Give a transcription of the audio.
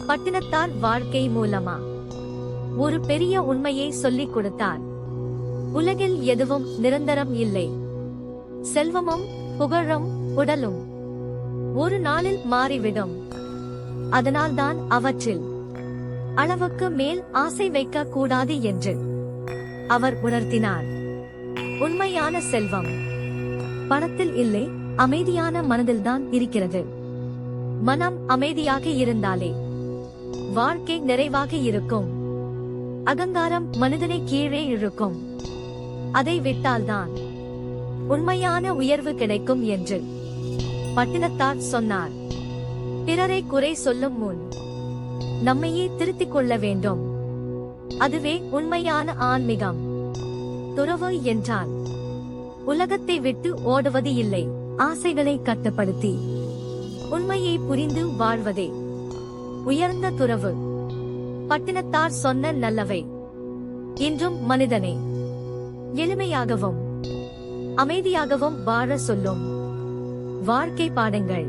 பட்டினத்தார் வாழ்க்கை மூலமா ஒரு பெரிய உண்மையை சொல்லிக் கொடுத்தார். உலகில் எதுவும் நிரந்தரம் இல்லை. செல்வமும் புகழும் உடலும் ஒரு நாளில் மாறிவிடும். அதனால்தான் அவற்றில் அளவுக்கு மேல் ஆசை வைக்க கூடாது என்று அவர் உணர்த்தினார். உண்மையான செல்வம் பணத்தில் இல்லை, அமைதியான மனதில்தான் இருக்கிறது. மனம் அமைதியாக இருந்தாலே வாழ்க்கை நிறைவாக இருக்கும். அகங்காரம் மனிதனை கீழே இழுக்கும். அதை விட்டால்தான் உண்மையான உயர்வு கிடைக்கும் என்று பட்டினத்தார் சொன்னார். பிறரை குறை சொல்லும் முன் நம்மையே திருத்திக் கொள்ள வேண்டும். அதுவே உண்மையான ஆன்மீகம். துறவு என்றால் உலகத்தை விட்டு ஓடுவது இல்லை, ஆசைகளை கட்டுப்படுத்தி உண்மையை புரிந்து வாழ்வதே உயர்ந்த துறவு. பட்டினத்தார் சொன்ன நல்லவை இன்றும் மனிதனை எளிமையாகவும் அமைதியாகவும் வாழ சொல்லும் வாழ்க்கை பாடங்கள்.